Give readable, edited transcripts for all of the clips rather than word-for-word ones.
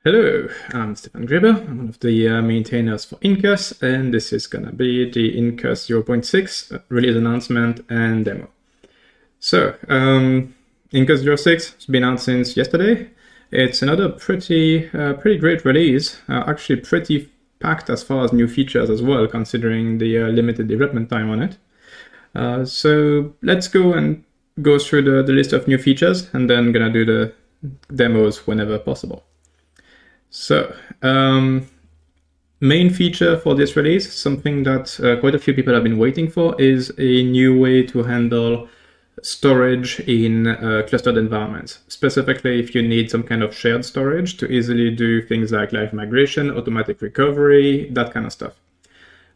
Hello, I'm Stefan Greber. I'm one of the maintainers for Incus, and this is going to be the Incus 0.6 release announcement and demo. So, Incus 0.6 has been out since yesterday. It's another pretty great release, actually pretty packed as far as new features as well, considering the limited development time on it. So let's go through the list of new features, and then gonna do the demos whenever possible. So, main feature for this release, something that quite a few people have been waiting for, is a new way to handle storage in clustered environments. Specifically, if you need some kind of shared storage to easily do things like live migration, automatic recovery, that kind of stuff.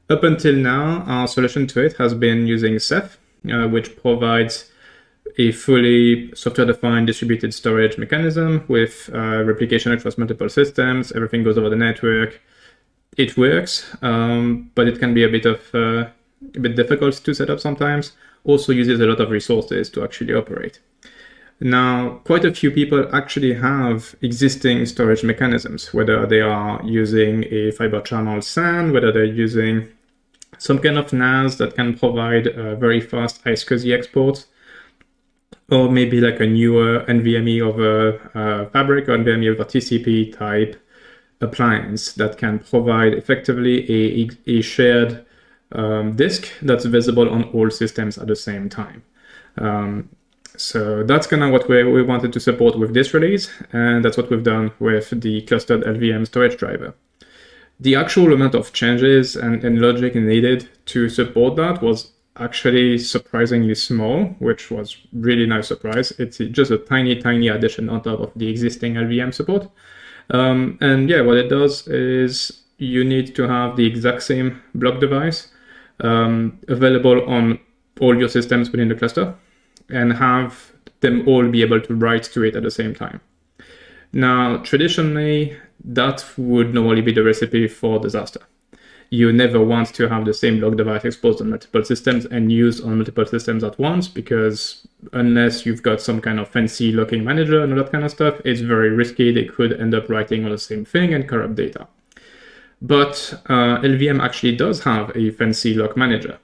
Up until now, our solution to it has been using Ceph, which provides a fully software-defined distributed storage mechanism with replication across multiple systems. Everything goes over the network. It works, but it can be a bit difficult to set up sometimes. Also uses a lot of resources to actually operate. Now, quite a few people actually have existing storage mechanisms, whether they are using a fiber channel SAN, whether they're using some kind of NAS that can provide very fast iSCSI exports, or maybe like a newer NVMe over Fabric or NVMe over TCP type appliance that can provide effectively a shared disk that's visible on all systems at the same time. So that's kind of what we wanted to support with this release, and that's what we've done with the clustered LVM storage driver. The actual amount of changes and logic needed to support that was actually surprisingly small, which was really nice surprise. It's just a tiny addition on top of the existing LVM support. And yeah, what it does is you need to have the exact same block device available on all your systems within the cluster and have them all be able to write to it at the same time. Now, traditionally, that would normally be the recipe for disaster. You never want to have the same block device exposed on multiple systems and used on multiple systems at once, because unless you've got some kind of fancy locking manager and all that kind of stuff, it's very risky. They could end up writing on the same thing and corrupt data. But LVM actually does have a fancy lock manager.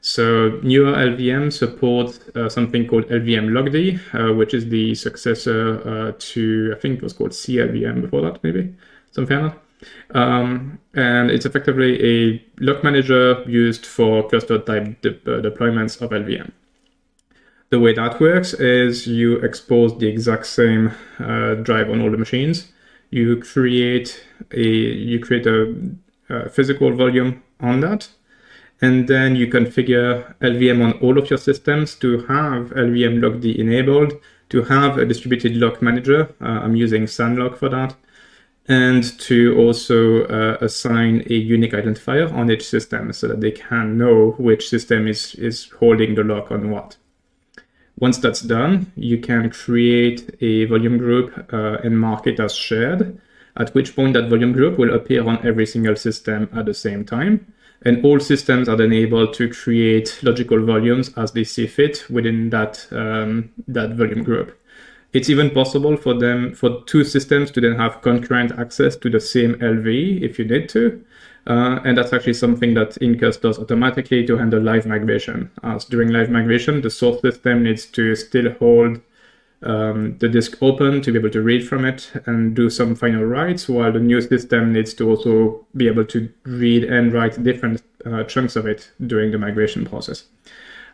So newer LVM support something called LVM LockD, which is the successor to, I think it was called CLVM before that, maybe, something like that. And it's effectively a lock manager used for cluster type deployments of LVM. The way that works is you expose the exact same drive on all the machines. You create a physical volume on that, and then you configure LVM on all of your systems to have LVM LockD enabled, to have a distributed lock manager. I'm using SANlock for that. And to also assign a unique identifier on each system so that they can know which system is holding the lock on what. Once that's done, you can create a volume group and mark it as shared, at which point that volume group will appear on every single system at the same time. And all systems are then able to create logical volumes as they see fit within that volume group. It's even possible for two systems to then have concurrent access to the same LV if you need to. And that's actually something that Incus does automatically to handle live migration. As during live migration, the source system needs to still hold the disk open to be able to read from it and do some final writes, while the new system needs to also be able to read and write different chunks of it during the migration process.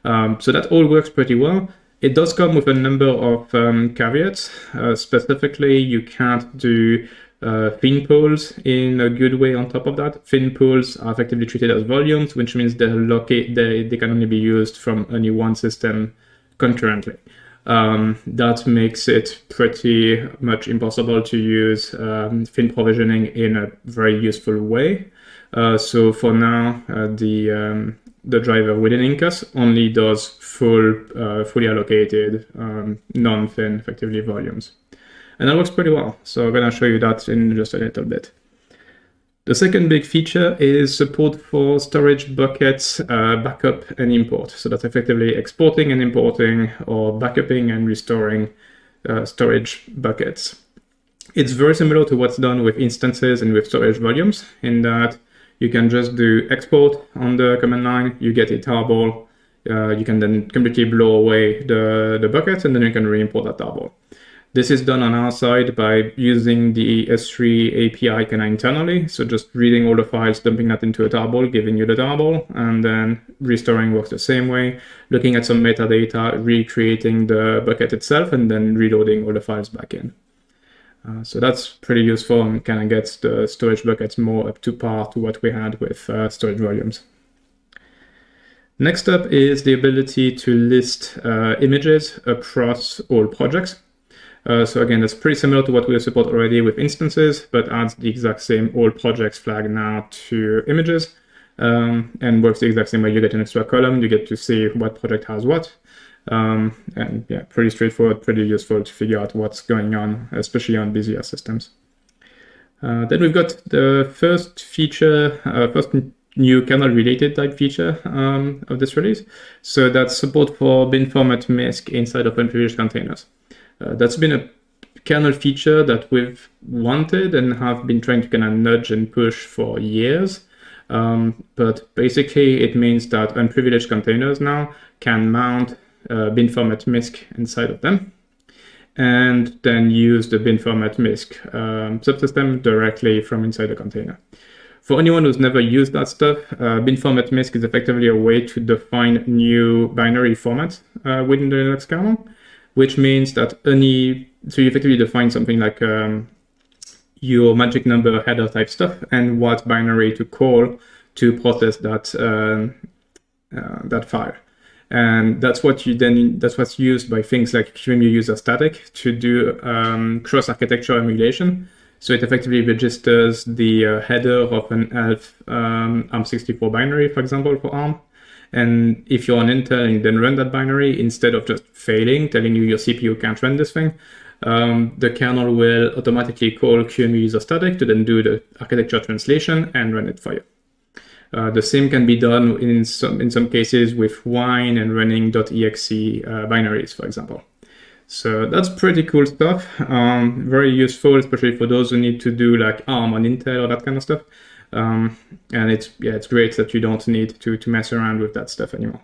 So that all works pretty well. It does come with a number of caveats. Specifically, you can't do thin pools in a good way on top of that. Thin pools are effectively treated as volumes, which means they can only be used from only one system concurrently. That makes it pretty much impossible to use thin provisioning in a very useful way. So for now, the driver within Incus only does fully allocated, non-thin, effectively, volumes. And that works pretty well. So I'm going to show you that in just a little bit. The second big feature is support for storage buckets, backup and import. So that's effectively exporting and importing, or backupping and restoring storage buckets. It's very similar to what's done with instances and with storage volumes, in that you can just do export on the command line, you get a tarball, you can then completely blow away the bucket, and then you can re-import that tarball. This is done on our side by using the S3 API kind of internally. So just reading all the files, dumping that into a tarball, giving you the tarball, and then restoring works the same way, looking at some metadata, recreating the bucket itself, and then reloading all the files back in. So that's pretty useful and kind of gets the storage buckets more up to par to what we had with storage volumes. Next up is the ability to list images across all projects. So again, that's pretty similar to what we support already with instances, but adds the exact same all projects flag now to images, and works the exact same way. You get an extra column, you get to see what project has what. And yeah, pretty straightforward, pretty useful to figure out what's going on, especially on busier systems. Then we've got the first feature, first new kernel-related type feature of this release. So that's support for bin format MISC inside of unprivileged containers. That's been a kernel feature that we've wanted and have been trying to kind of nudge and push for years. But basically, it means that unprivileged containers now can mount bin format MISC inside of them, and then use the bin format MISC subsystem directly from inside the container. For anyone who's never used that stuff, bin format MISC is effectively a way to define new binary formats within the Linux kernel, which means that so you effectively define something like your magic number header type stuff and what binary to call to process that that file. And that's what's used by things like QEMU user static to do cross-architecture emulation. So it effectively registers the header of an ELF ARM64 binary, for example, for ARM. And if you're on Intel and you then run that binary, instead of just failing, telling you your CPU can't run this thing, the kernel will automatically call QEMU user static to then do the architecture translation and run it for you. The same can be done in some cases with Wine and running .exe binaries, for example. So that's pretty cool stuff. Very useful, especially for those who need to do like ARM on Intel or that kind of stuff. And it's great that you don't need to mess around with that stuff anymore.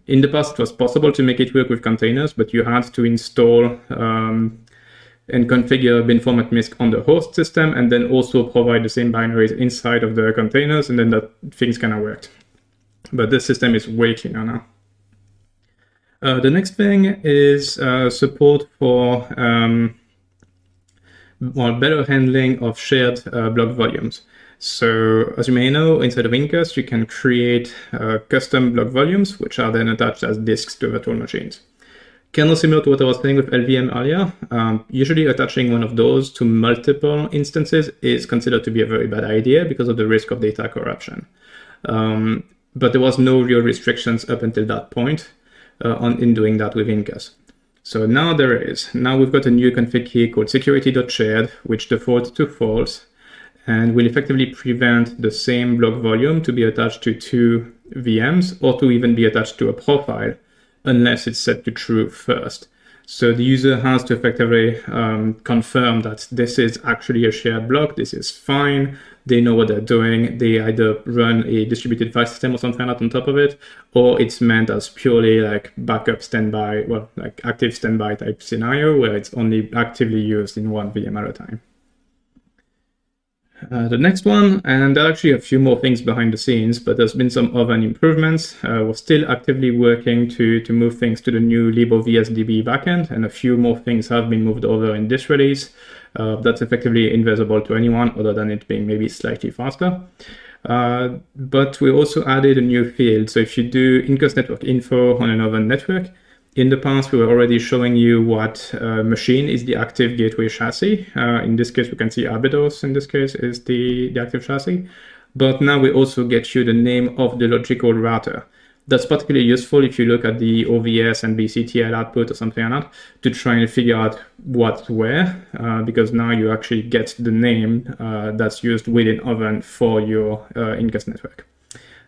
In the past, it was possible to make it work with containers, but you had to install and configure bin format MISC on the host system, and then also provide the same binaries inside of the containers, and then that things kind of worked. But this system is way cleaner now. The next thing is support for better handling of shared block volumes. So as you may know, inside of Incus, you can create custom block volumes, which are then attached as disks to virtual machines. Kind of similar to what I was saying with LVM earlier, usually attaching one of those to multiple instances is considered to be a very bad idea because of the risk of data corruption. But there was no real restrictions up until that point in doing that with Incus. So now there is. Now we've got a new config key called security.shared, which defaults to false, and will effectively prevent the same block volume to be attached to two VMs or to even be attached to a profile, unless it's set to true first. So the user has to effectively confirm that this is actually a shared block, this is fine, they know what they're doing, they either run a distributed file system or something like that on top of it, or it's meant as purely like backup standby, well, like active standby type scenario where it's only actively used in one VM at a time. The next one, and there are actually a few more things behind the scenes, but there's been some other improvements. We're still actively working to move things to the new libvsdb backend, and a few more things have been moved over in this release. That's effectively invisible to anyone other than it being maybe slightly faster. But we also added a new field. So if you do Incus network info on another network, in the past, we were already showing you what machine is the active gateway chassis. In this case, we can see Abydos in this case is the active chassis. But now we also get you the name of the logical router. That's particularly useful if you look at the OVS and BCTL output or something like that to try and figure out what's where, because now you actually get the name that's used within Oven for your Incus network.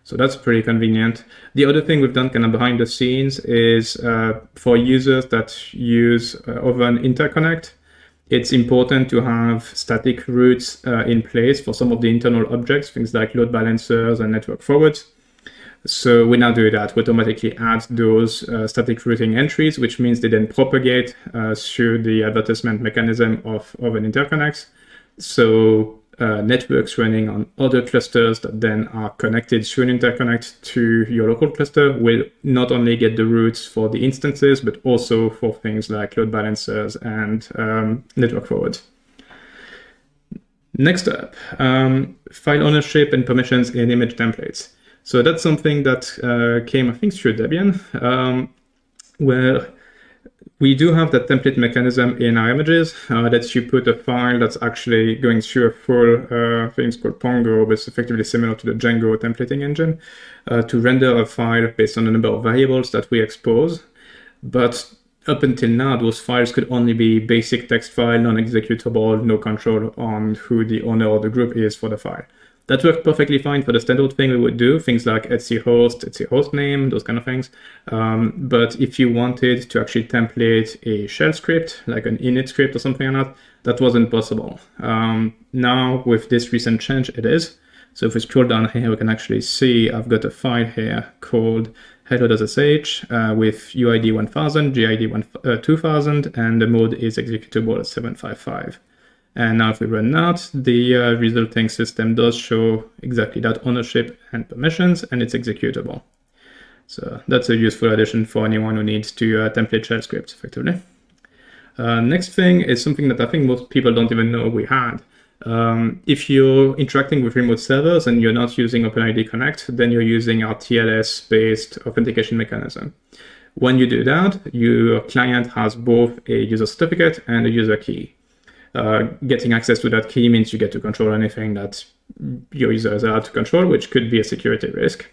So that's pretty convenient. The other thing we've done kind of behind the scenes is for users that use Oven Interconnect, it's important to have static routes in place for some of the internal objects, things like load balancers and network forwards. So we now do that. We automatically add those static routing entries, which means they then propagate through the advertisement mechanism of an interconnect. So networks running on other clusters that then are connected through an interconnect to your local cluster will not only get the routes for the instances, but also for things like load balancers and network forwards. Next up, file ownership and permissions in image templates. So that's something that came, I think, through Debian, where we do have that template mechanism in our images that you put a file that's actually going through a full thing called Pongo, but it's effectively similar to the Django templating engine, to render a file based on the number of variables that we expose. But up until now, those files could only be basic text file, non-executable, no control on who the owner or the group is for the file. That worked perfectly fine for the standard thing we would do, things like etc host name, those kind of things. But if you wanted to actually template a shell script, like an init script or something like that, that wasn't possible. Now with this recent change, it is. So if we scroll down here, we can actually see I've got a file here called hello.sh with UID 1000, GID 2000, and the mode is executable at 755. And now if we run that, the resulting system does show exactly that ownership and permissions, and it's executable. So that's a useful addition for anyone who needs to template shell scripts effectively. Next thing is something that I think most people don't even know we had. If you're interacting with remote servers and you're not using OpenID Connect, then you're using our TLS-based authentication mechanism. When you do that, your client has both a user certificate and a user key. Getting access to that key means you get to control anything that your user is allowed to control, which could be a security risk.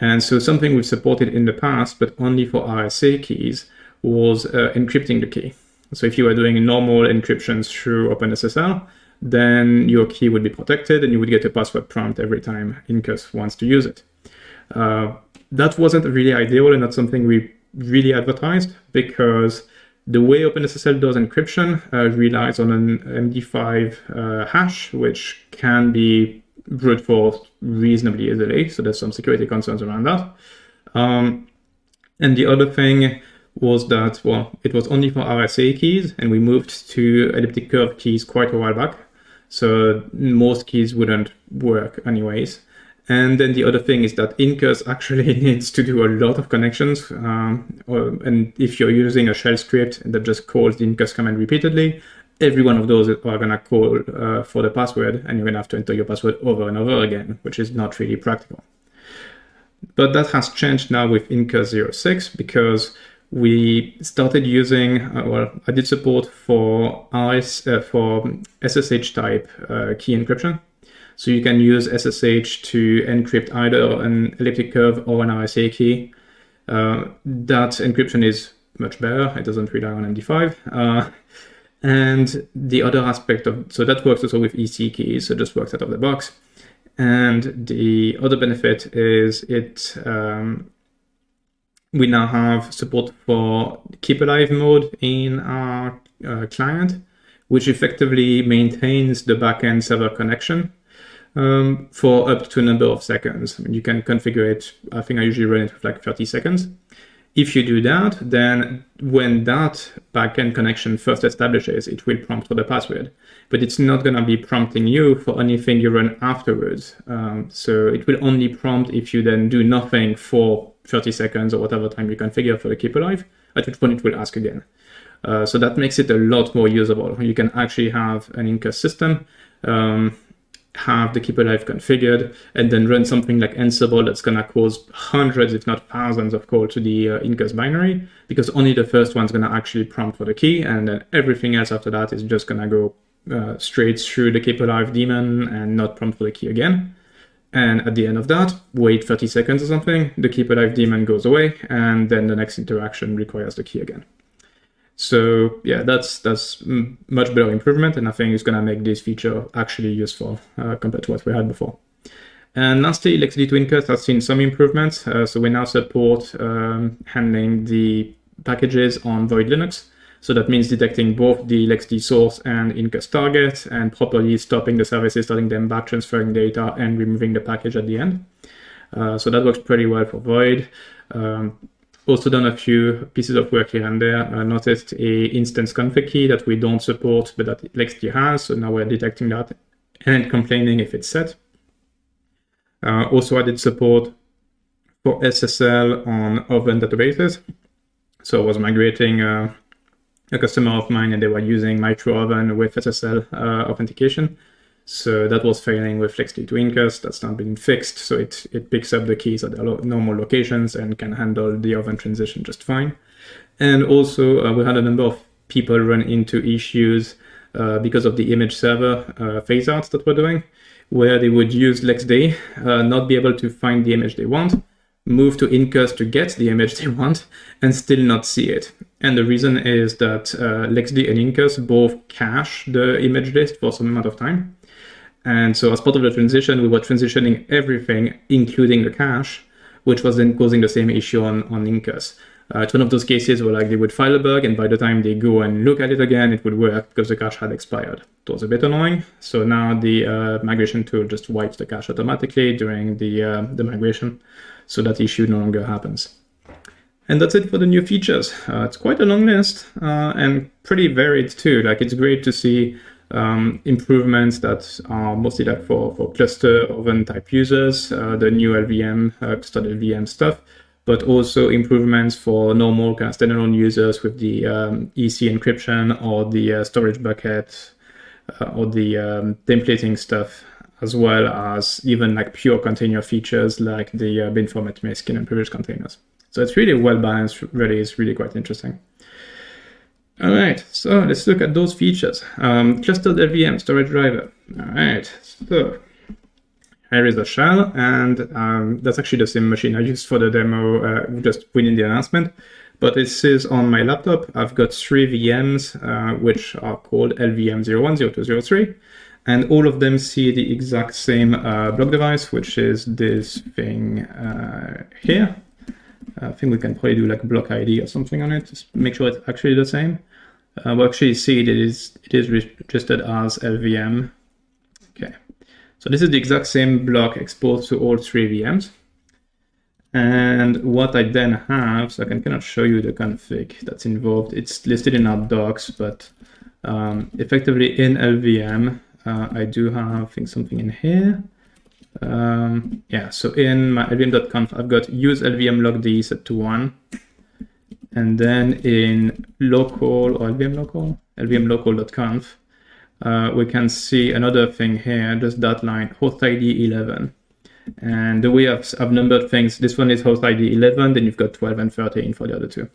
And so something we've supported in the past, but only for RSA keys, was encrypting the key. So if you were doing normal encryption through OpenSSL, then your key would be protected and you would get a password prompt every time Incus wants to use it. That wasn't really ideal and not something we really advertised, because the way OpenSSL does encryption relies on an MD5 hash, which can be brute forced reasonably easily. So there's some security concerns around that. And the other thing was that, well, it was only for RSA keys, and we moved to elliptic curve keys quite a while back. So most keys wouldn't work anyways. And then the other thing is that Incus actually needs to do a lot of connections. And if you're using a shell script that just calls the Incus command repeatedly, every one of those are going to call for the password, and you're going to have to enter your password over and over again, which is not really practical. But that has changed now with Incus 06, because we started using, well, I did support for SSH type key encryption. So you can use SSH to encrypt either an elliptic curve or an RSA key. That encryption is much better. It doesn't rely on MD5. And the other aspect of, so that works also with EC keys, so it just works out of the box. And the other benefit is we now have support for keep alive mode in our client, which effectively maintains the backend server connection for up to a number of seconds. I mean, you can configure it. I think I usually run it with like 30 seconds. If you do that, then when that backend connection first establishes, it will prompt for the password, but it's not going to be prompting you for anything you run afterwards. So it will only prompt if you then do nothing for 30 seconds or whatever time you configure for the keep alive, at which point it will ask again. So that makes it a lot more usable. You can actually have an Incus system, have the keep alive configured, and then run something like Ansible that's going to cause hundreds, if not thousands, of calls to the Incus binary, because only the first one's going to actually prompt for the key, and then everything else after that is just going to go straight through the keep alive daemon and not prompt for the key again. And at the end of that, wait 30 seconds or something, the keep alive daemon goes away, and then the next interaction requires the key again. So yeah, that's much better improvement, and I think it's going to make this feature actually useful compared to what we had before. And lastly, LXD2 Incus has seen some improvements. So we now support handling the packages on Void Linux. So that means detecting both the LXD source and Incus target and properly stopping the services, starting them back, transferring data, and removing the package at the end. So that works pretty well for Void. Also done a few pieces of work here and there. I noticed a instance config key that we don't support, but that LXD has. So now we're detecting that and complaining if it's set. Also added support for SSL on Oven databases. So I was migrating a customer of mine and they were using MicroOven with SSL authentication. So that was failing with LXD to Incus. That's not been fixed. So it picks up the keys at their normal locations and can handle the Oven transition just fine. And also we had a number of people run into issues because of the image server phase outs that we're doing, where they would use LXD, not be able to find the image they want, move to Incus to get the image they want, and still not see it. And the reason is that LXD and Incus both cache the image list for some amount of time. And so as part of the transition, we were transitioning everything, including the cache, which was then causing the same issue on Incus. It's one of those cases where like they would file a bug, and by the time they go and look at it again, it would work because the cache had expired. It was a bit annoying. So now the migration tool just wipes the cache automatically during the migration, so that issue no longer happens. And that's it for the new features. It's quite a long list and pretty varied too. Like it's great to see improvements that are mostly like for cluster Oven type users, the new LVM, custard LVM stuff, but also improvements for normal kind of standalone users with the EC encryption or the storage bucket or the templating stuff, as well as even like pure container features like the bin format skin and privileged containers. So it's really well balanced, really is really quite interesting. All right, so let's look at those features. Clustered LVM storage driver. All right, so here is a shell, and that's actually the same machine I used for the demo just within the announcement. But this is on my laptop. I've got 3 VMs, which are called LVM01, 02, 03. And all of them see the exact same block device, which is this thing here. I think we can probably do like block ID or something on it, just make sure it's actually the same. We'll actually see it is registered as LVM. Okay, so this is the exact same block exposed to all 3 VMs. And what I then have, so I cannot show you the config that's involved. It's listed in our docs, but effectively in LVM, I do have, I think, something in here. Yeah, so in my lvm.conf, I've got use LVM logd set to 1. And then in local or LVM local.conf, we can see another thing here, just that line, host ID 11. And the way I've numbered things, this one is host ID 11, then you've got 12 and 13 for the other two.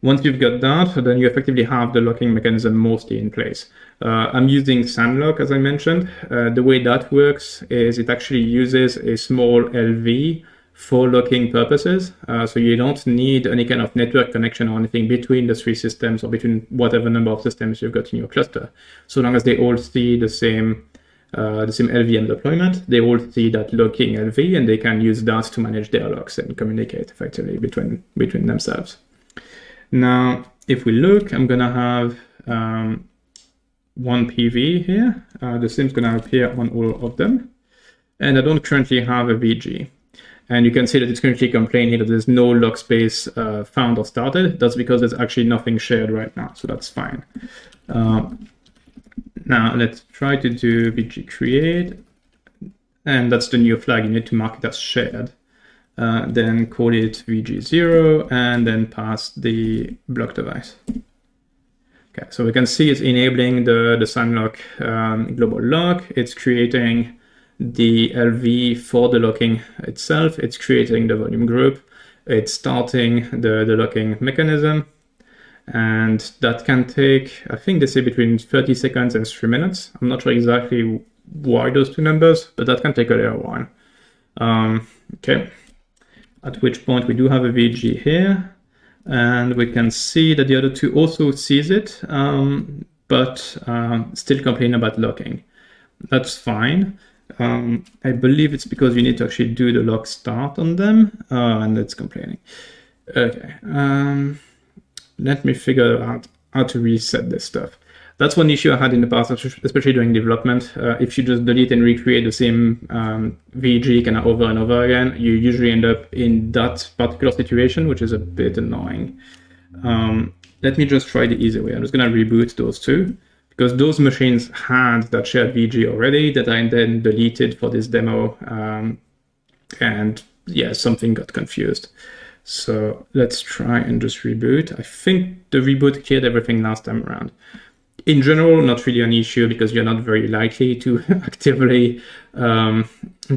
Once you've got that, then you effectively have the locking mechanism mostly in place. I'm using SandLock, as I mentioned. The way that works is it actually uses a small LV for locking purposes. So you don't need any kind of network connection or anything between the 3 systems or between whatever number of systems you've got in your cluster. So long as they all see the same LVM deployment, they all see that locking LV, and they can use that to manage their locks and communicate effectively between themselves. Now, if we look, I'm going to have one PV here. The SIM's going to appear on all of them. And I don't currently have a VG. And you can see that it's currently complaining that there's no lock space found or started. That's because there's actually nothing shared right now, so that's fine. Now let's try to do VG create. And that's the new flag. You need to mark it as shared. Then call it VG0 and then pass the block device. Okay, so we can see it's enabling the SandLock global lock. It's creating the LV for the locking itself. It's creating the volume group. It's starting the locking mechanism. And that can take, I think they say between 30 seconds and 3 minutes. I'm not sure exactly why those two numbers, but that can take a little while. Okay. At which point we do have a VG here, and we can see that the other two also sees it, but still complain about locking. That's fine. I believe it's because you need to actually do the lock start on them, and it's complaining. Okay, let me figure out how to reset this stuff. That's one issue I had in the past, especially during development. If you just delete and recreate the same VG kind of over and over again, you usually end up in that particular situation, which is a bit annoying. Let me just try the easy way. I'm just going to reboot those two, because those machines had that shared VG already that I then deleted for this demo. And yeah, something got confused. So let's try and just reboot. I think the reboot cleared everything last time around. In general, not really an issue, because you're not very likely to actively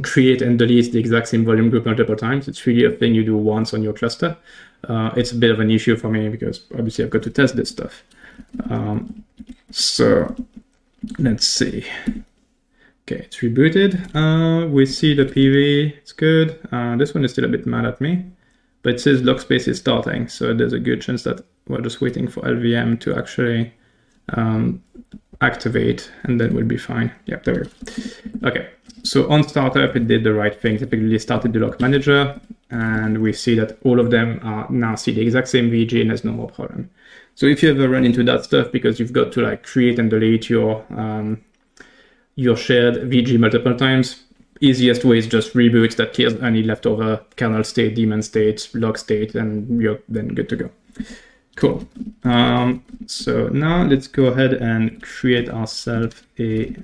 create and delete the exact same volume group multiple times. It's really a thing you do once on your cluster. It's a bit of an issue for me, because obviously I've got to test this stuff. So let's see. Okay, it's rebooted. We see the PV, it's good. This one is still a bit mad at me, but it says log space is starting. So there's a good chance that we're just waiting for LVM to actually activate, and then we'll be fine. Yeah, there we go. Okay, so on startup, it did the right thing. Typically started the log manager, and we see that all of them are now see the exact same VG, and there's no more problem. So if you ever run into that stuff because you've got to like create and delete your shared VG multiple times, easiest way is just reboot. That clears any leftover kernel state, daemon state, log state, and you're then good to go. Cool. So now let's go ahead and create ourselves a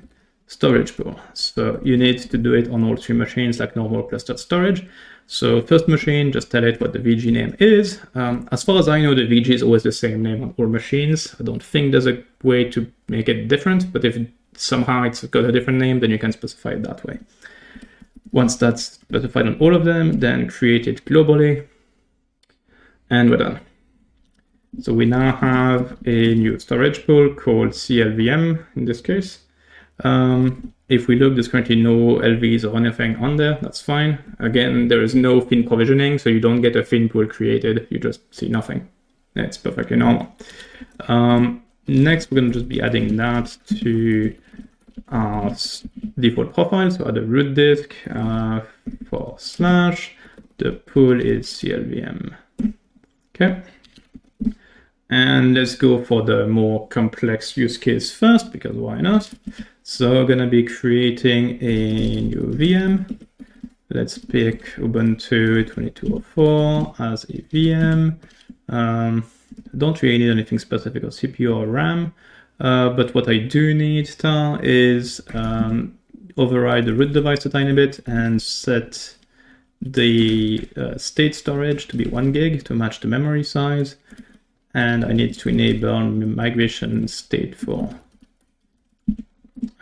storage pool. So you need to do it on all three machines like normal clustered storage. So first machine, just tell it what the VG name is. As far as I know, the VG is always the same name on all machines. I don't think there's a way to make it different, but if somehow it's got a different name, then you can specify it that way. Once that's specified on all of them, then create it globally, and we're done. So we now have a new storage pool called CLVM in this case. If we look, there's currently no LVs or anything on there. That's fine. Again, there is no thin provisioning, so you don't get a thin pool created. You just see nothing. It's perfectly normal. Next, we're going to just be adding that to our default profile. So add a root disk / the pool is CLVM. Okay. And let's go for the more complex use case first, because why not? So we're going to be creating a new VM. Let's pick Ubuntu 2204 as a VM. Don't really need anything specific or CPU or RAM, but what I do need is override the root device a tiny bit and set the state storage to be 1 gig to match the memory size. And I need to enable migration stateful.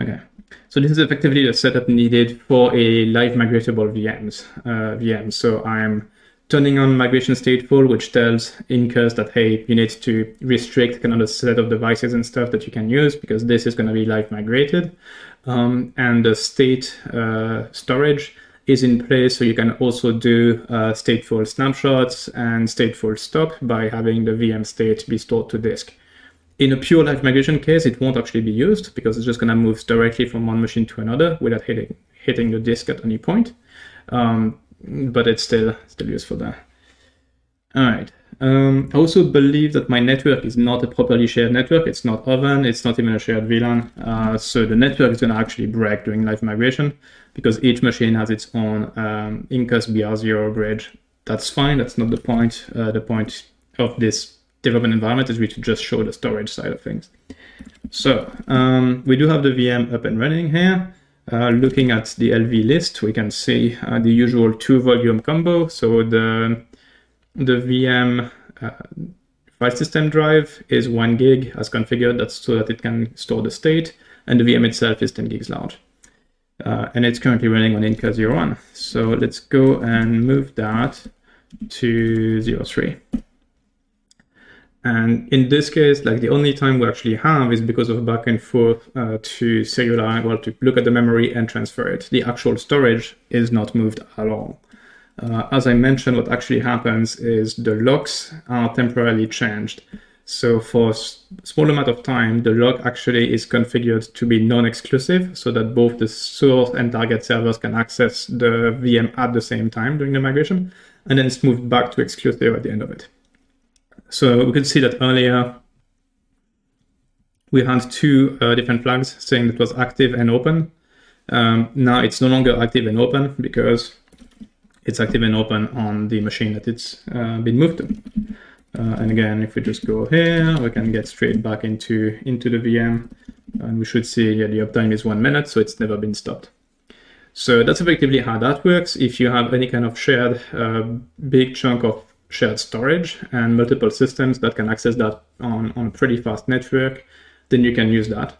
Okay, so this is effectively the setup needed for a live migratable VM. So I'm turning on migration stateful, which tells Incus that, hey, you need to restrict kind of the set of devices and stuff that you can use, because this is going to be live migrated. And the state storage is in place, so you can also do stateful snapshots and stateful stop by having the VM state be stored to disk. In a pure live migration case, it won't actually be used, because it's just going to move directly from one machine to another without hitting the disk at any point. But it's still useful there. All right. I also believe that my network is not a properly shared network. It's not Oven. It's not even a shared VLAN. So the network is going to actually break during live migration, because each machine has its own Incus BR0 bridge. That's fine. That's not the point. The point of this development environment is really to just show the storage side of things. So we do have the VM up and running here. Looking at the LV list, we can see the usual 2-volume combo. So the VM file system drive is 1 gig as configured. That's so that it can store the state, and the VM itself is 10 gigs large. And it's currently running on Incus 01. So let's go and move that to 03. And in this case, like the only time we actually have is because of back and forth to serialize, well, to look at the memory and transfer it. The actual storage is not moved at all. As I mentioned, what actually happens is the locks are temporarily changed. So for a small amount of time, the lock actually is configured to be non-exclusive, so that both the source and target servers can access the VM at the same time during the migration, and then it's moved back to exclusive at the end of it. So we could see that earlier we had two different flags saying that it was active and open. Now it's no longer active and open because it's active and open on the machine that it's been moved to. And again, if we just go here, we can get straight back into the VM, and we should see the uptime is 1 minute, so it's never been stopped. So that's effectively how that works. If you have any kind of shared big chunk of shared storage and multiple systems that can access that on a pretty fast network, then you can use that.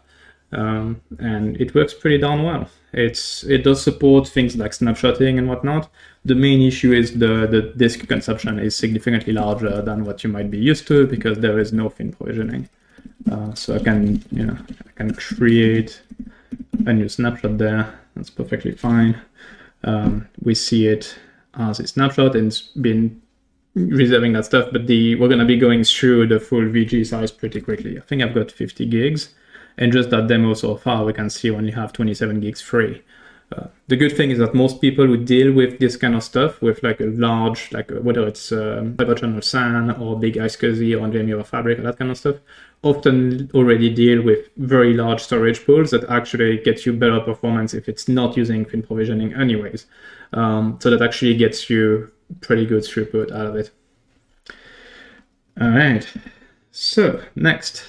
And it works pretty darn well. It does support things like snapshotting and whatnot. The main issue is the disk consumption is significantly larger than what you might be used to because there is no thin provisioning. So I can create a new snapshot there. That's perfectly fine. We see it as a snapshot and it's been reserving that stuff, but we're going to be going through the full VG size pretty quickly. I think I've got 50 gigs. And just that demo so far, we can see we only have 27 gigs free. The good thing is that most people who deal with this kind of stuff, with like a large, whether it's Fiber Channel SAN or big iSCSI or NVMe over Fabric or that kind of stuff, often already deal with very large storage pools that actually get you better performance if it's not using thin provisioning anyways. So that actually gets you pretty good throughput out of it. All right, so next.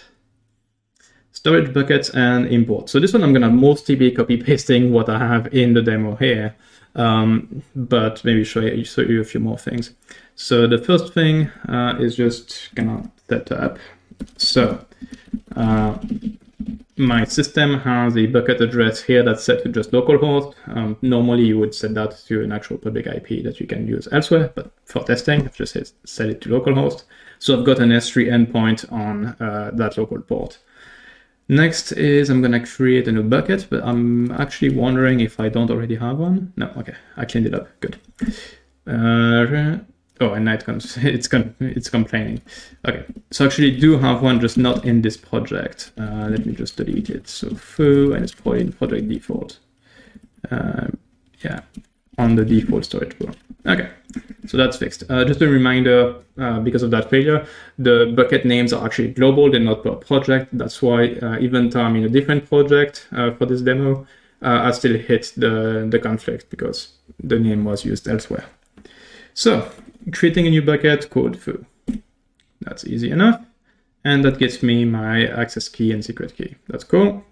Storage buckets and import. So this one I'm going to mostly be copy pasting what I have in the demo here, but maybe show you a few more things. So the first thing is just gonna set up. So my system has a bucket address here that's set to just localhost. Normally you would set that to an actual public IP that you can use elsewhere, but for testing, I've just set it to localhost. So I've got an S3 endpoint on that local port. Next is I'm going to create a new bucket, but I'm actually wondering if I don't already have one. No, okay, I cleaned it up. Good. Oh, and now it's complaining. Okay, so I actually do have one, just not in this project. Let me just delete it. So foo, and it's probably in project default. Yeah, on the default storage pool. Okay, so that's fixed. Just a reminder, because of that failure, the bucket names are actually global, they're not per project. That's why even though I'm in a different project for this demo, I still hit the conflict because the name was used elsewhere. So creating a new bucket called foo. That's easy enough. And that gets me my access key and secret key. That's cool.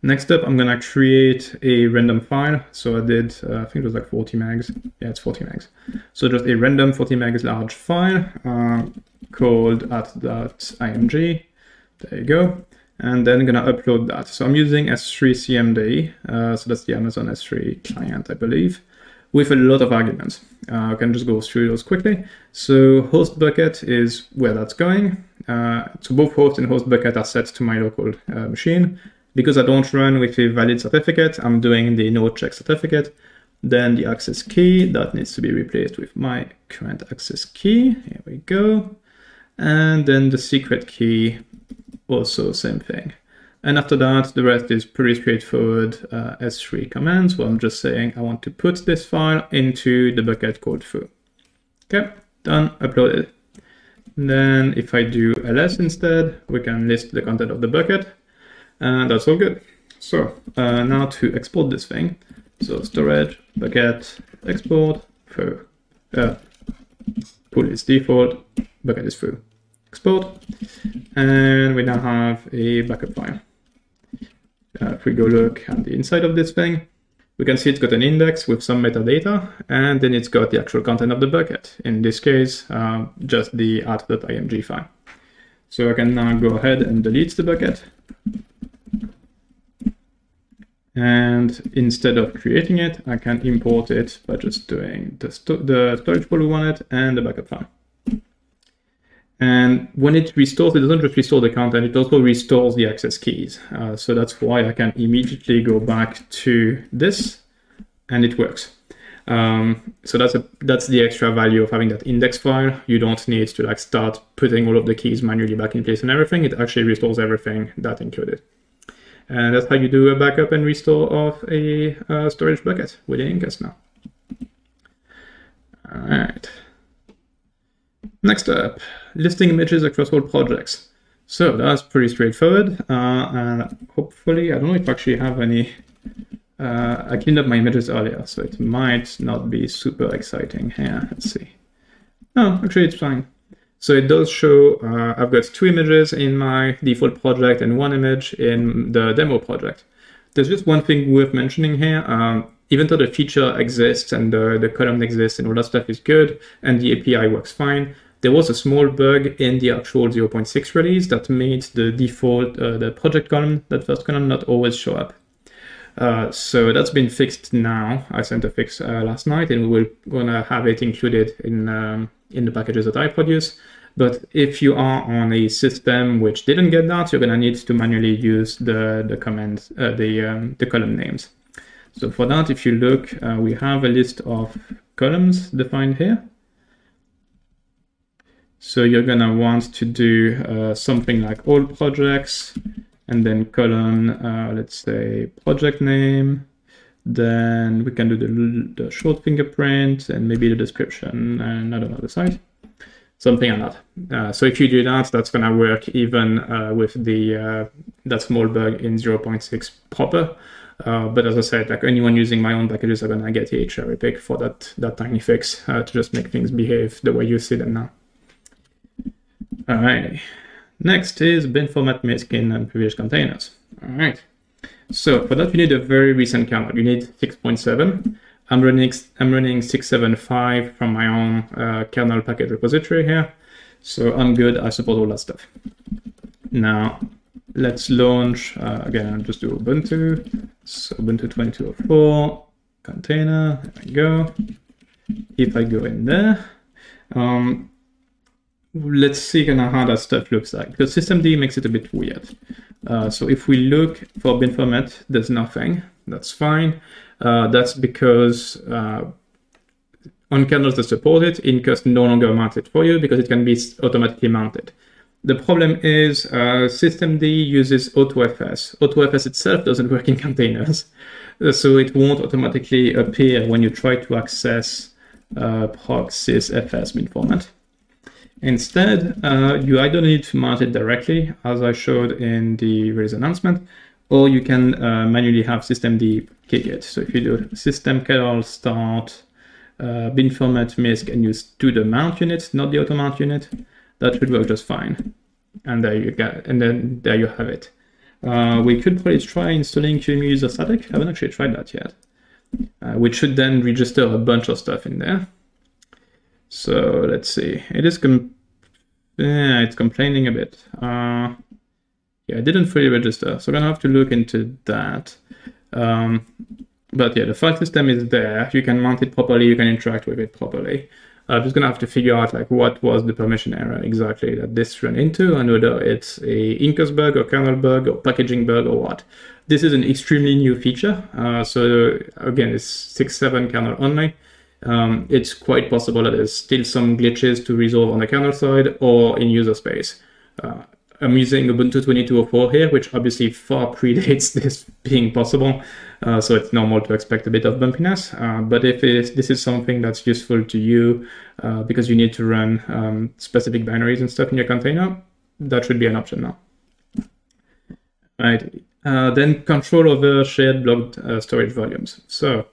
Next up, I'm going to create a random file. So I did, I think it was like 40 megs. Yeah, it's 40 megs. So just a random 40 megs large file called at.img. There you go. And then I'm going to upload that. So I'm using S3 CMD. So that's the Amazon S3 client, I believe, with a lot of arguments. I can just go through those quickly. So host bucket is where that's going. So both host and host bucket are set to my local machine. Because I don't run with a valid certificate, I'm doing the no check certificate. Then the access key, that needs to be replaced with my current access key. Here we go. And then the secret key, also same thing. And after that, the rest is pretty straightforward S3 commands where I'm just saying I want to put this file into the bucket called foo. Okay, done, uploaded. Then if I do ls instead, we can list the content of the bucket. And that's all good. So now to export this thing. So storage, bucket, export, foo. Pool is default, bucket is foo. Export. And we now have a backup file. If we go look at the inside of this thing, we can see it's got an index with some metadata, and then it's got the actual content of the bucket. In this case, just the at.img file. So I can now go ahead and delete the bucket. And instead of creating it, I can import it by just doing the storage pool we wanted and the backup file. And when it restores, it doesn't just restore the content, it also restores the access keys. So that's why I can immediately go back to this and it works. So that's the extra value of having that index file. You don't need to like start putting all of the keys manually back in place and everything. It actually restores everything that included. And that's how you do a backup and restore of a storage bucket within Incus now. All right. Next up, listing images across all projects. So that's pretty straightforward, and hopefully, I don't know if I actually have any, I cleaned up my images earlier, so it might not be super exciting here. Let's see. Oh, actually it's fine. So it does show, I've got 2 images in my default project and 1 image in the demo project. There's just one thing worth mentioning here. Even though the feature exists and the column exists and all that stuff is good, and the API works fine, there was a small bug in the actual 0.6 release that made the default, the project column, that first column, not always show up. So that's been fixed now. I sent a fix last night, and we're gonna have it included in the packages that I produce. But if you are on a system which didn't get that, you're gonna need to manually use the commands, the column names. So for that, if you look, we have a list of columns defined here. So you're gonna want to do something like all projects, and then column, let's say project name. Then we can do the short fingerprint and maybe the description and I don't know, the site, something like that. So if you do that, that's gonna work even with the that small bug in 0.6 proper. But as I said, like anyone using my own packages are gonna get a cherry pick for that tiny fix to just make things behave the way you see them now. All right. Next is bin format MISC in privileged containers. All right. So for that, you need a very recent kernel. You need 6.7. I'm running 6.7.5 from my own kernel package repository here. So I'm good. I support all that stuff. Now, let's launch, again, I'll just do Ubuntu. So Ubuntu 22.04, container, there we go. If I go in there, let's see kind of how that stuff looks like, because systemd makes it a bit weird. So if we look for bin format, there's nothing. That's fine. That's because on kernels that support it, Incus no longer mounts it for you because it can be automatically mounted. The problem is systemd uses AutoFS. AutoFS itself doesn't work in containers, so it won't automatically appear when you try to access proc sysfs bin format. Instead, you either need to mount it directly, as I showed in the release announcement, or you can manually have systemd kick it. So if you do systemctl start bin format MISC and use to the mount unit, not the auto mount unit, that should work just fine. And there you go. And then there you have it. We could probably try installing QEMU user static. I haven't actually tried that yet. Which should then register a bunch of stuff in there. So let's see. It is it's complaining a bit. Yeah, it didn't fully register, so I'm gonna have to look into that. But yeah, the file system is there. You can mount it properly. You can interact with it properly. I'm just gonna have to figure out like what was the permission error exactly that this ran into, and whether it's a Incus bug or kernel bug or packaging bug or what. This is an extremely new feature. So again, it's 6.7 kernel only. It's quite possible that there's still some glitches to resolve on the kernel side or in user space. I'm using Ubuntu 22.04 here, which obviously far predates this being possible, so it's normal to expect a bit of bumpiness. But if this is something that's useful to you because you need to run specific binaries and stuff in your container, that should be an option now. Right. Then control over shared blocked storage volumes. So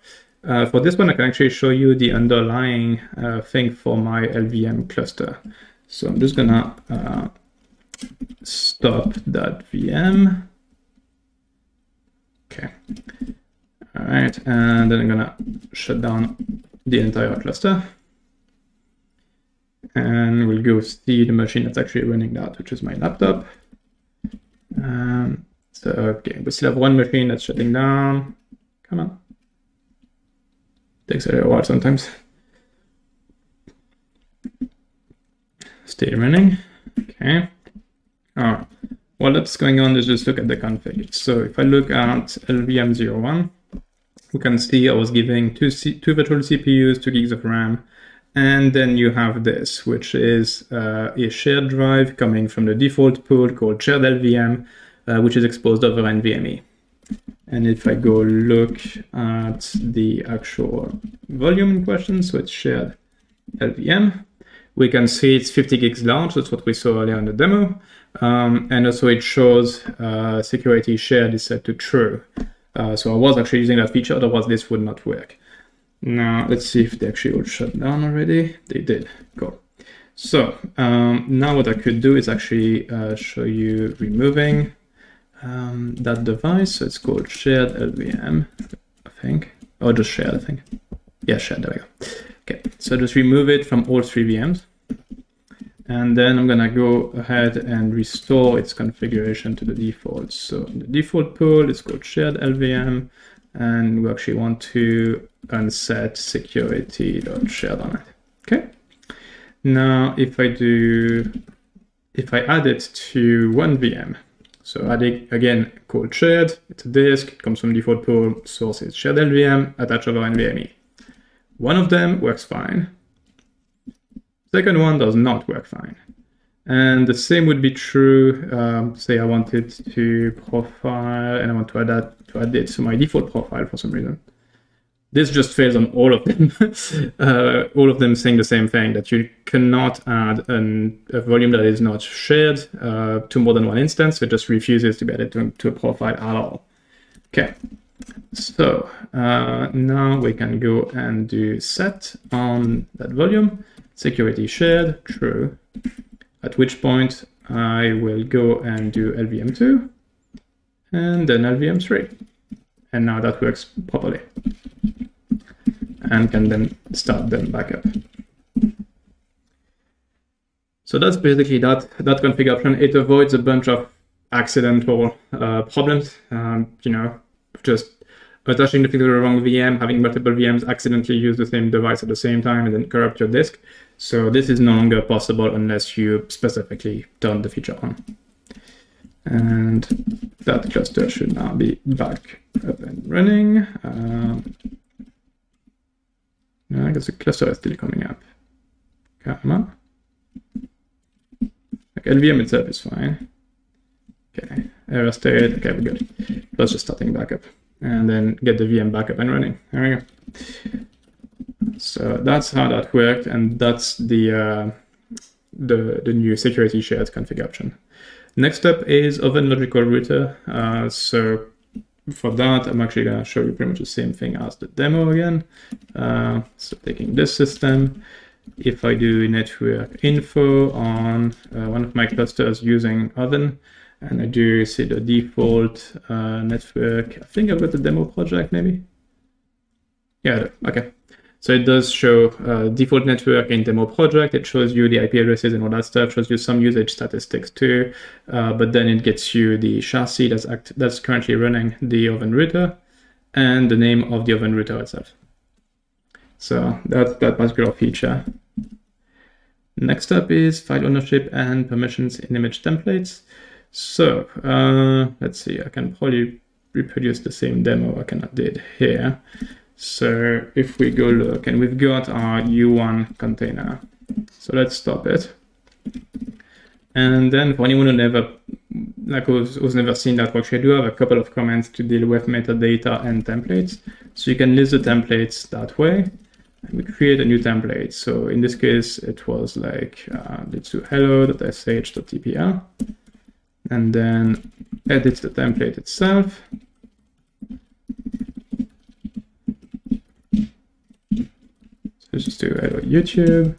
for this one, I can actually show you the underlying thing for my LVM cluster. So I'm just gonna stop that VM. Okay. All right, and then I'm gonna shut down the entire cluster. And we'll go see the machine that's actually running that, which is my laptop. So, okay, we still have one machine that's shutting down. Come on. Takes a little while sometimes. Stay running. Okay. All right. While that's going on, let's just look at the config. So if I look at LVM01, we can see I was giving two virtual CPUs, 2 gigs of RAM, and then you have this, which is a shared drive coming from the default pool called shared LVM, which is exposed over NVMe. And if I go look at the actual volume in question, so it's shared LVM, we can see it's 50 gigs large. That's what we saw earlier in the demo. And also it shows security shared is set to true. So I was actually using that feature, otherwise this would not work. Now let's see if they actually all shut down already. They did. Cool. So now what I could do is actually show you removing that device. So it's called shared LVM, I think, or just shared, I think. Yeah, shared, there we go. Okay, so just remove it from all 3 VMs. And then I'm gonna go ahead and restore its configuration to the default. So in the default pool, it's called shared LVM, and we actually want to unset security.shared on it. Okay. Now, if I add it to one VM, so adding again called shared, it's a disk, it comes from default pool, source is shared LVM, attach over NVMe. One of them works fine. Second one does not work fine. And the same would be true, say I wanted to profile and I want to add it to my default profile for some reason. This just fails on all of them. All of them saying the same thing, that you cannot add a volume that is not shared to more than one instance. It just refuses to be added to a profile at all. Okay, so now we can go and do set on that volume, security shared, true, at which point I will go and do LVM2 and then LVM3. And now that works properly. And can then start them back up. So that's basically that configuration. It avoids a bunch of accidental problems. You know, just attaching the thing to the wrong VM, having multiple VMs accidentally use the same device at the same time and then corrupt your disk. So this is no longer possible unless you specifically turn the feature on. And that cluster should now be back up and running. I guess the cluster is still coming up. Come on. Like LVM itself is fine. Okay, error state. Okay, we're good. That's just starting back up. And then get the VM back up and running. There we go. So that's how that worked, and that's the new security shared configuration. Next up is Oven Logical Router. So for that, I'm actually going to show you pretty much the same thing as the demo again. So taking this system, if I do network info on one of my clusters using Oven, and I do see the default network, I think I've got the demo project maybe. Yeah, okay. So it does show default network in demo project. It shows you the IP addresses and all that stuff, shows you some usage statistics too, but then it gets you the chassis that's currently running the Oven router and the name of the Oven router itself. So that's that particular feature. Next up is file ownership and permissions in image templates. So let's see, I can probably reproduce the same demo I kind of did here. So if we go look, and we've got our U1 container. So let's stop it. And then for anyone who's never seen that work, I do have a couple of comments to deal with metadata and templates. So you can list the templates that way. And we create a new template. So in this case, it was like, let's do hello.sh.tpr. And then edit the template itself. Let's just do YouTube.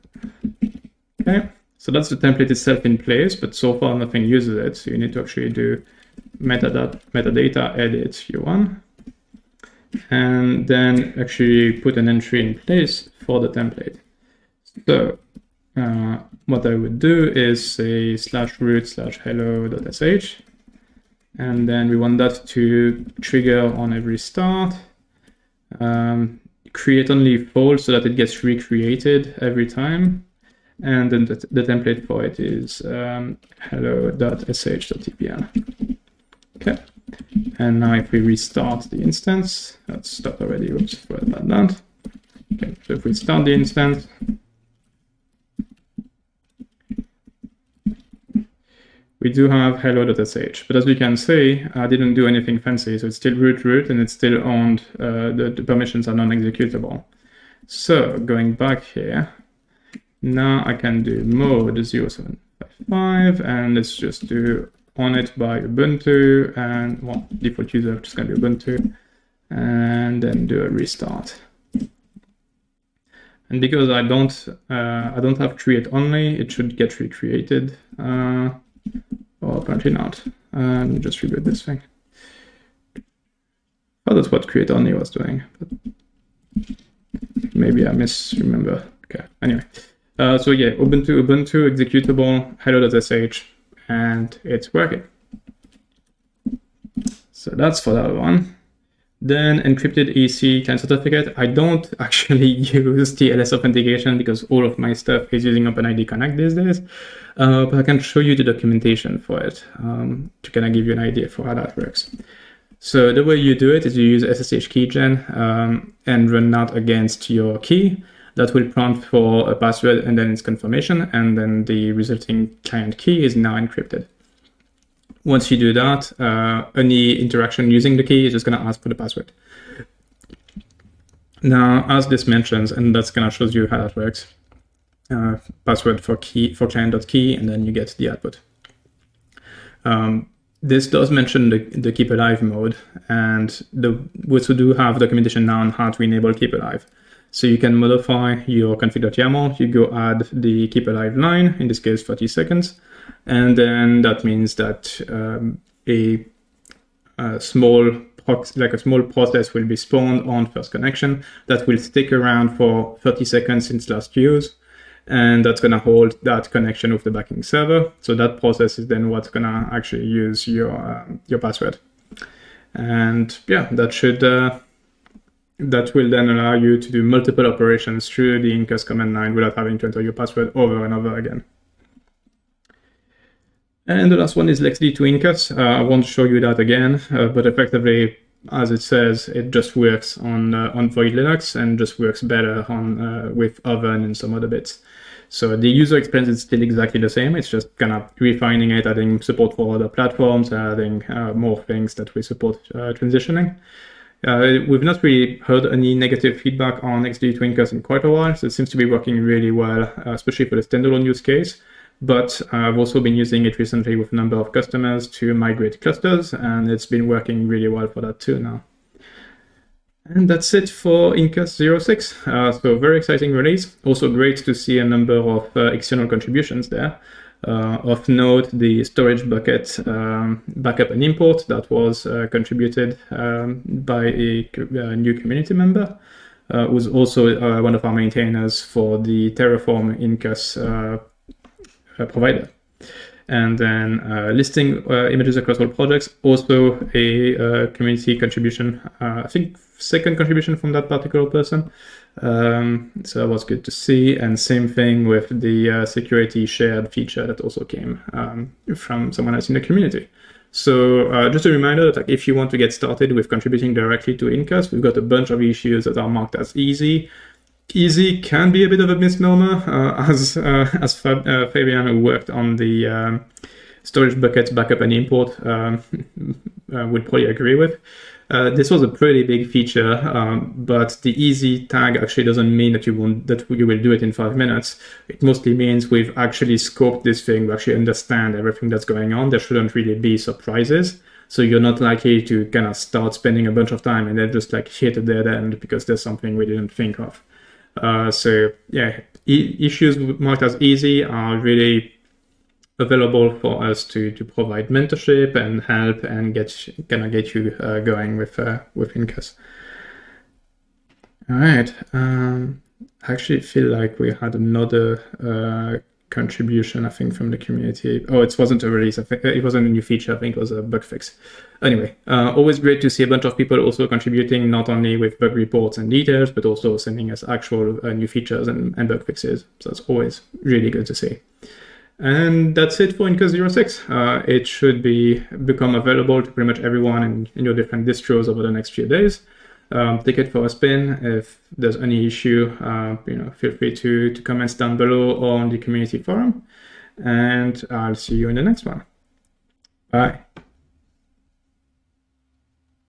Okay, so that's the template itself in place, but so far nothing uses it. So you need to actually do metadata edit U1, and then actually put an entry in place for the template. So what I would do is say /root/hello.sh, and then we want that to trigger on every start. Create only false so that it gets recreated every time. And then the template for it is hello.sh.tpr. Okay. And now if we restart the instance, let's stop already. Whoops, forgot about that. Okay, so if we start the instance, we do have hello.sh, but as we can see, I didn't do anything fancy, so it's still root, and it's still owned, the permissions are non-executable. So going back here, Now I can do mode 0755, and let's just do on it by Ubuntu, and well, default user just gonna be Ubuntu, and then do a restart. And because I don't have create only, it should get recreated. Or apparently not. Just reboot this thing. Oh, that's what create only was doing. But maybe I misremember. Okay. Anyway, so yeah, Ubuntu executable hello.sh, and it's working. So that's for that one. Then encrypted EC client certificate. I don't actually use TLS authentication because all of my stuff is using OpenID Connect these days, but I can show you the documentation for it to kind of give you an idea for how that works. So the way you do it is you use SSH keygen and run that against your key. That will prompt for a password and then its confirmation, and then the resulting client key is now encrypted. Once you do that, any interaction using the key is just going to ask for the password. Now, as this mentions, and that's kind of shows you how that works, password for client.key, and then you get the output. This does mention the keep alive mode, and we also do have documentation now on how to enable keep alive. So you can modify your config.yaml, you go add the keep alive line, in this case 30 seconds, and then that means that a small process will be spawned on first connection that will stick around for 30 seconds since last use, and that's going to hold that connection with the backing server. So that process is then what's going to actually use your password. And yeah, that will then allow you to do multiple operations through the Incus command line without having to enter your password over and over again. And the last one is LXD to Incus. I won't show you that again, but effectively, as it says, it just works on Void Linux and just works better on with Oven and some other bits. So the user experience is still exactly the same. It's just kind of refining it, adding support for other platforms, adding more things that we support transitioning. We've not really heard any negative feedback on LXD to Incus in quite a while, so it seems to be working really well, especially for the standalone use case. But I've also been using it recently with a number of customers to migrate clusters, and it's been working really well for that too now. And that's it for Incus 06. So very exciting release. Also great to see a number of external contributions there. Of note, the storage bucket backup and import that was contributed by a new community member, who's also one of our maintainers for the Terraform Incus provider. And then listing images across all projects, also a community contribution, I think second contribution from that particular person. So that was good to see. And same thing with the security shared feature that also came from someone else in the community. So just a reminder that if you want to get started with contributing directly to Incus, we've got a bunch of issues that are marked as easy. Easy can be a bit of a misnomer, as Fabian, who worked on the storage buckets backup and import, would probably agree with. This was a pretty big feature, but the easy tag actually doesn't mean that you will do it in 5 minutes. It mostly means we've actually scoped this thing, we actually understand everything that's going on. There shouldn't really be surprises. So you're not likely to kind of start spending a bunch of time and then just like hit a dead end because there's something we didn't think of. So yeah, issues marked as easy are really available for us to provide mentorship and help and get you going with Incus. All right, I actually feel like we had another contribution, I think, from the community. Oh, it wasn't a release. I think it wasn't a new feature. I think it was a bug fix. Anyway, always great to see a bunch of people also contributing, not only with bug reports and details, but also sending us actual new features and bug fixes. So it's always really good to see. And that's it for Incus 06. It should become available to pretty much everyone in your different distros over the next few days. Take it for a spin. If there's any issue, feel free to comment down below or on the community forum. And I'll see you in the next one. Bye.